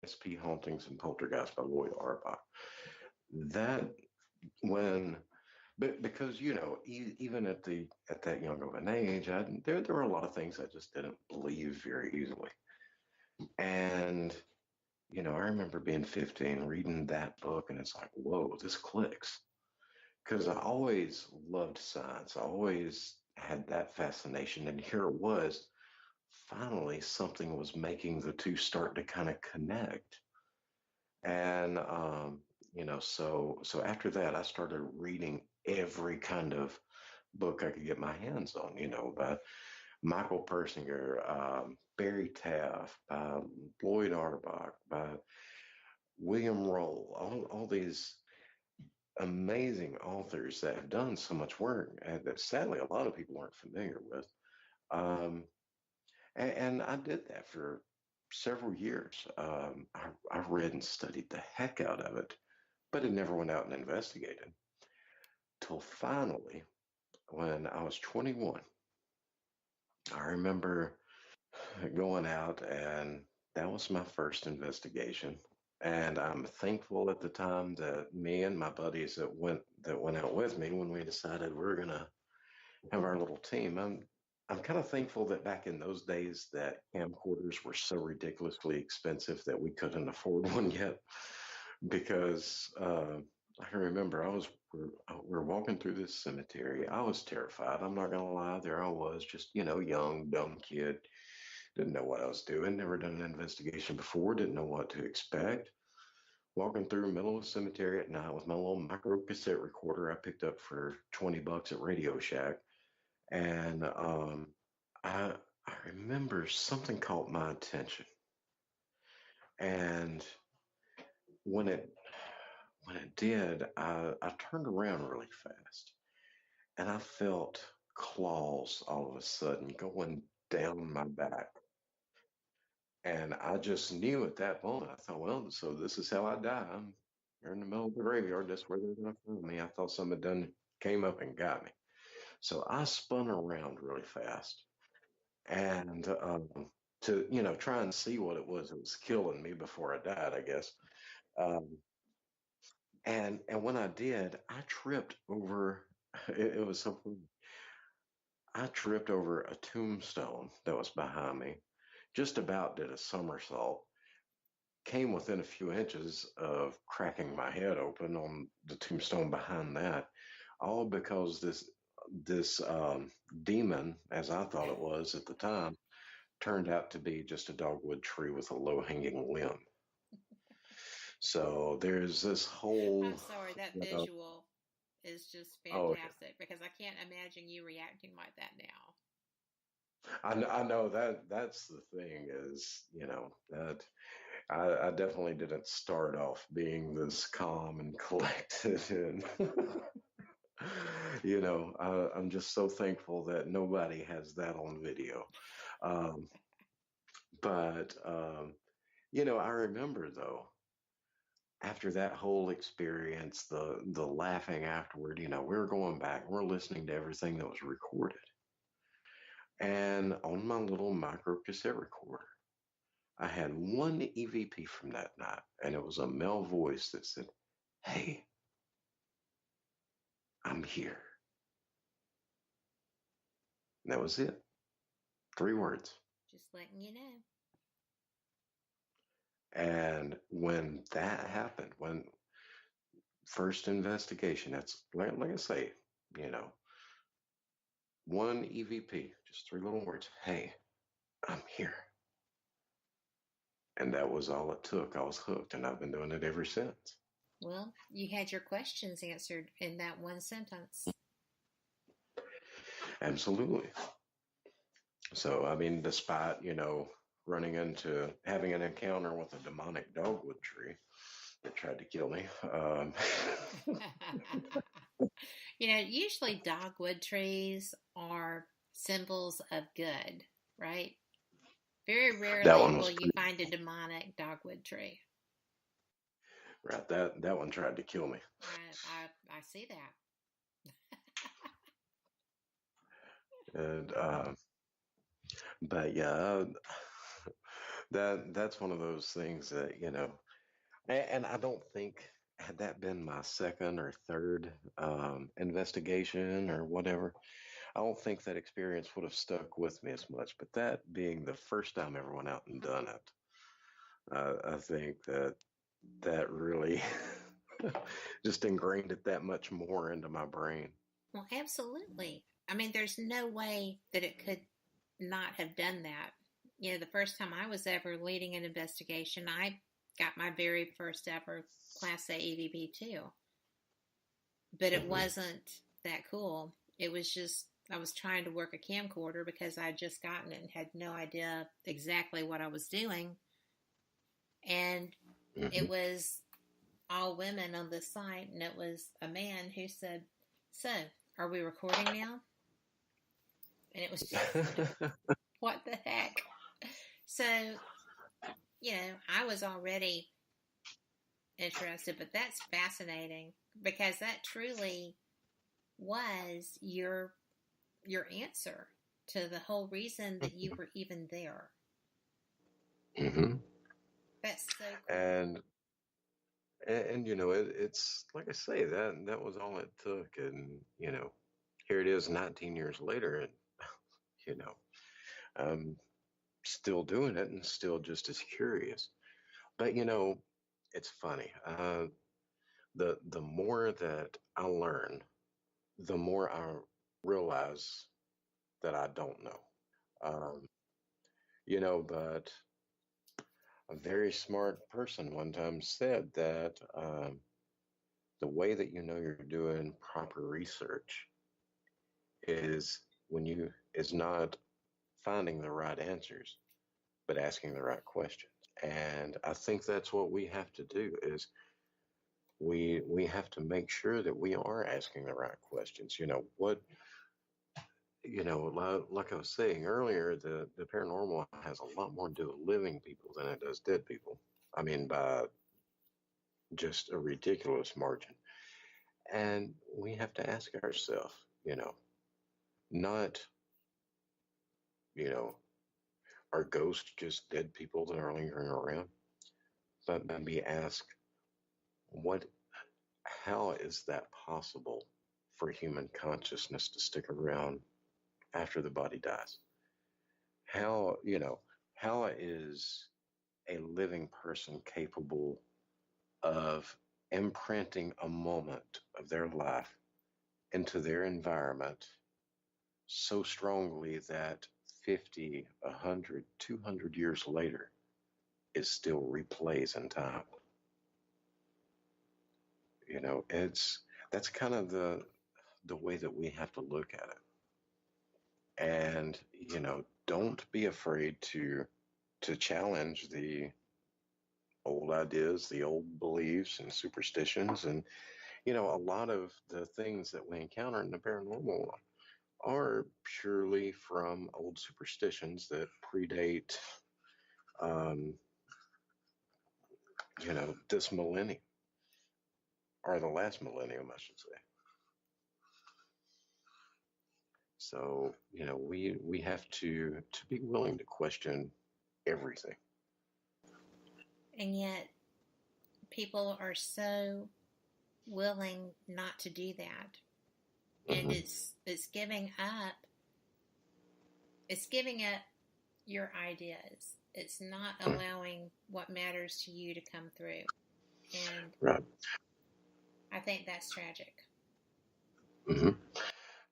C.A.S.P. Hauntings and Poltergeist by Lloyd Arbach. That when But because even at that young of an age, there were a lot of things I just didn't believe very easily. And I remember being 15, reading that book, and it's like, whoa, this clicks. Because I always loved science. I always had that fascination, and here it was. Finally, something was making the two start to kind of connect. And so after that, I started reading every kind of book I could get my hands on, by Michael Persinger, Barry Taff, by Lloyd Arbach, by William Roll, all these amazing authors that have done so much work that sadly a lot of people aren't familiar with. Um, and I did that for several years. I read and studied the heck out of it, but it never went out and investigated till finally when I was 21. I remember going out, and that was my first investigation. And I'm thankful at the time that me and my buddies that went out with me when we decided we were gonna have our little team. I'm kind of thankful that back in those days that camcorders were so ridiculously expensive that we couldn't afford one yet. Because I can remember we're walking through this cemetery. I was terrified. I'm not gonna lie. There I was, just young, dumb kid. Didn't know what I was doing. Never done an investigation before. Didn't know what to expect. Walking through the middle of the cemetery at night with my little micro cassette recorder I picked up for $20 at Radio Shack, and I remember something caught my attention, and when it when it did, I turned around really fast, and I felt claws all of a sudden going down my back. And I just knew at that moment, I thought, well, so this is how I die. I'm here in the middle of the graveyard. That's where they're going to find me. I thought somebody done came up and got me. So I spun around really fast and to, try and see what it was that was killing me before I died, I guess. Um, and when I did, I tripped over, it was so funny. I tripped over a tombstone that was behind me, just about did a somersault, came within a few inches of cracking my head open on the tombstone behind that, all because this demon, as I thought it was at the time, turned out to be just a dogwood tree with a low hanging limb. So there's this I'm whole, sorry, that you know, visual is just oh, fantastic because I can't imagine you reacting like that now. I know that's the thing is, that I definitely didn't start off being this calm and collected and I'm just so thankful that nobody has that on video. Um, but I remember though, after that whole experience, the laughing afterward, we were going back, we're listening to everything that was recorded. And on my little micro cassette recorder, I had one EVP from that night, and it was a male voice that said, "Hey, I'm here." And that was it. 3 words. Just letting you know. And when that happened, when first investigation, that's like I say, you know, one EVP, just 3 little words. "Hey, I'm here." And that was all it took. I was hooked, and I've been doing it ever since. Well, you had your questions answered in that one sentence. Absolutely. So, I mean, despite, running into having an encounter with a demonic dogwood tree that tried to kill me. Usually dogwood trees are symbols of good, right? Very That rarely one was will you pretty find a demonic dogwood tree. right. That one tried to kill me. I see that. And but yeah, that's one of those things that, and I don't think had that been my second or third investigation or whatever, I don't think that experience would have stuck with me as much. But that being the first time I ever went out and done it, I think that really just ingrained it that much more into my brain. Well, absolutely. I mean, there's no way that it could not have done that. The first time I was ever leading an investigation, I got my very first ever Class A EVP too. But it Hmm. wasn't that cool. It was just, I was trying to work a camcorder because I had just gotten it and had no idea exactly what I was doing. And Hmm. it was all women on the site, and it was a man who said, "So, are we recording now?" And it was just like, what the heck? So, I was already interested, but that's fascinating because that truly was your answer to the whole reason that you were even there. Hmm. That's so cool. And it's like I say, that was all it took, and here it is, 19 years later, and you know, I'm still doing it and still just as curious. But it's funny. The more that I learn, the more I realize that I don't know. Um, but a very smart person one time said that the way that you know you're doing proper research is when you is not finding the right answers, but asking the right questions. And I think that's what we have to do is we have to make sure that we are asking the right questions. Like I was saying earlier, the paranormal has a lot more to do with living people than it does dead people. I mean, by just a ridiculous margin. And we have to ask ourselves, not, you know, are ghosts just dead people that are lingering around? But maybe ask, what, how is that possible for human consciousness to stick around after the body dies? How, how is a living person capable of imprinting a moment of their life into their environment so strongly that 50, 100, 200 years later it still replays in time? It's that's kind of the way that we have to look at it. And don't be afraid to challenge the old ideas, the old beliefs and superstitions. And a lot of the things that we encounter in the paranormal are purely from old superstitions that predate um, this millennium, or the last millennium, I should say. So, we have to be willing to question everything. And yet, people are so willing not to do that. And Hmm. it's giving up your ideas. It's not allowing what matters to you to come through. And Right. I think that's tragic. Hmm.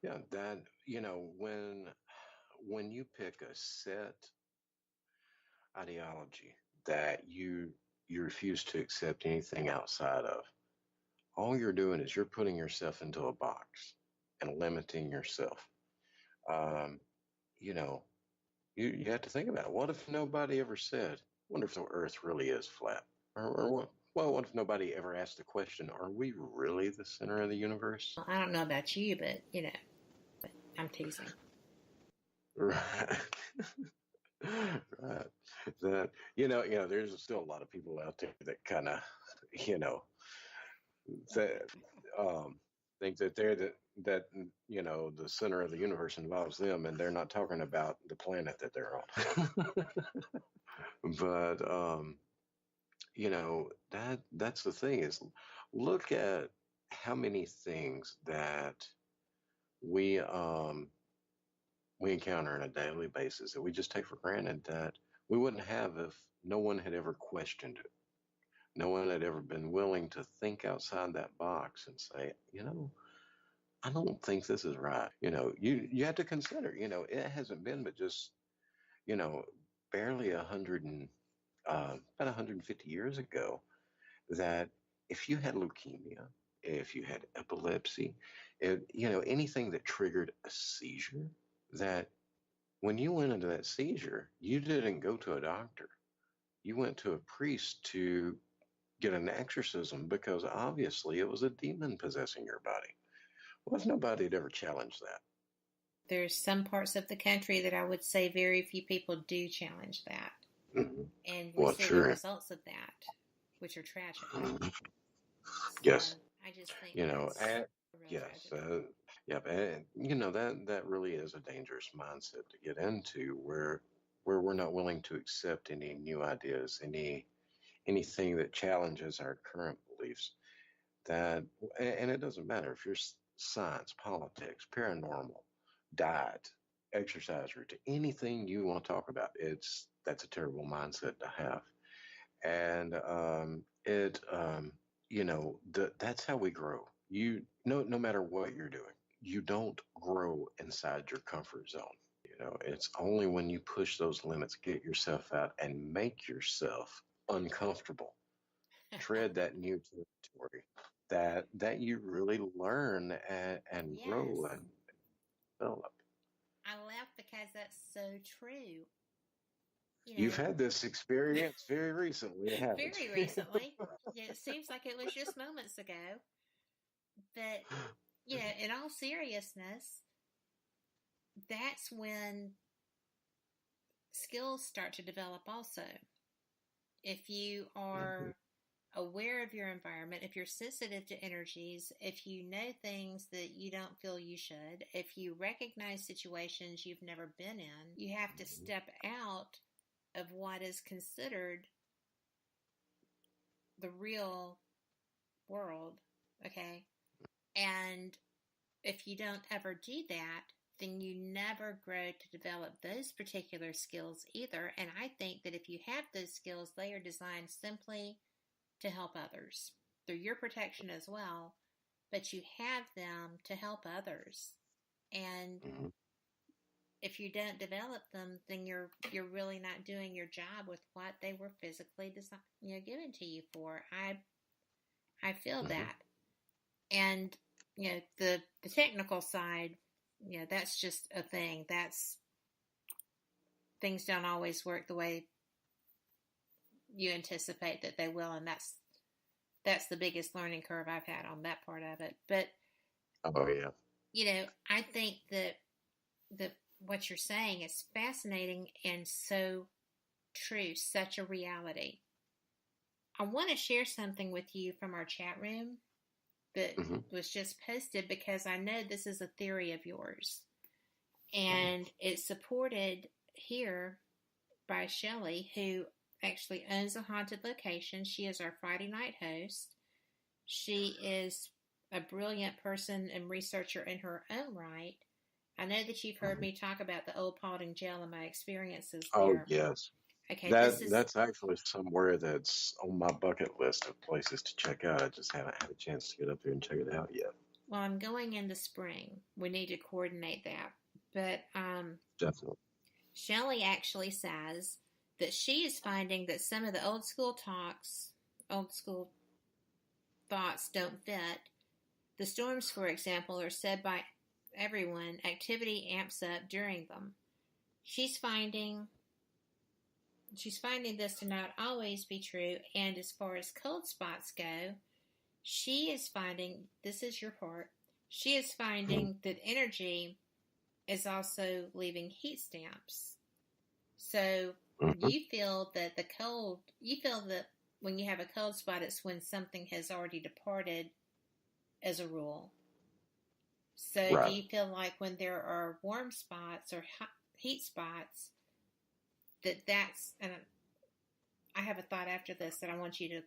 Yeah, that when you pick a set ideology that you refuse to accept anything outside of, all you're doing is you're putting yourself into a box and limiting yourself. Um, you know, you have to think about it. What if nobody ever said, "Wonder if the Earth really is flat?" Or what? Well, what if nobody ever asked the question, "Are we really the center of the universe?" Well, I don't know about you, but I'm teasing. Right. Right. That there's still a lot of people out there that kind of, you know, that think that the center of the universe involves them, and they're not talking about the planet that they're on. But that's the thing is look at how many things that we um we encounter on a daily basis that we just take for granted that we wouldn't have if no one had ever questioned it. No one had ever been willing to think outside that box and say, I don't think this is right. You have to consider, it hasn't been but just, you know, barely about 150 years ago that if you had leukemia, if you had epilepsy, anything that triggered a seizure, that when you went into that seizure, you didn't go to a doctor. You went to a priest to get an exorcism because obviously it was a demon possessing your body. Well, if nobody had ever challenged that. There's some parts of the country that I would say very few people do challenge that. Mm-hmm. And we Well, see the sure. results of that, which are tragic. Yes. So I just think that's a real Yes. tragedy. Yep. And that really is a dangerous mindset to get into where we're not willing to accept any new ideas, anything that challenges our current beliefs. And it doesn't matter if you're science, politics, paranormal, diet, exercise routine, anything you want to talk about. That's a terrible mindset to have. And that's how we grow. No matter what you're doing, you don't grow inside your comfort zone. It's only when you push those limits, get yourself out, and make yourself uncomfortable, tread that new territory, that you really learn and Yes. grow and develop. I laugh because that's so true. You've had this experience very recently, haven't Very you? recently. Yeah, it seems like it was just moments ago. But, in all seriousness, that's when skills start to develop also. If you are aware of your environment, if you're sensitive to energies, if you know things that you don't feel you should, if you recognize situations you've never been in, you have to step out of what is considered the real world, okay? And if you don't ever do that, then you never grow to develop those particular skills either. And I think that if you have those skills, they are designed simply to help others through your protection as well, but you have them to help others. And Mhm. if you don't develop them, then you're really not doing your job with what they were physically designed, given to you for. I feel Mhm. that. And the technical side, that's just a thing. That's things don't always work the way you anticipate that they will, and that's the biggest learning curve I've had on that part of it. But Oh yeah. I think that what you're saying is fascinating and so true, such a reality. I want to share something with you from our chat room that Hmm. was just posted because I know this is a theory of yours. Hmm. And it's supported here by Shelley, who actually owns a haunted location. She is our Friday night host. She is a brilliant person and researcher in her own right. I know that you've heard Hmm. me talk about the old Paulding Jail and my experiences Oh there. yes. Okay, this That is that's actually somewhere that's on my bucket list of places to check out. I just haven't had a chance to get up there and check it out yet. well, I'm going in the spring. We need to coordinate that. But Definitely. Shelley actually says that she is finding that some of the old school thoughts don't fit. The storms, for example, are said by everyone, activity amps up during them. She's finding she's finding this to not always be true, and as far as cold spots go, she is finding this is your part. She is Mhm. finding that energy is also leaving heat stamps. So Mhm. you feel that when you have a cold spot, it's when something has already departed as a rule. So do Right. you feel like when there are warm spots or heat spots, that that's, and I have a thought after this that I want you to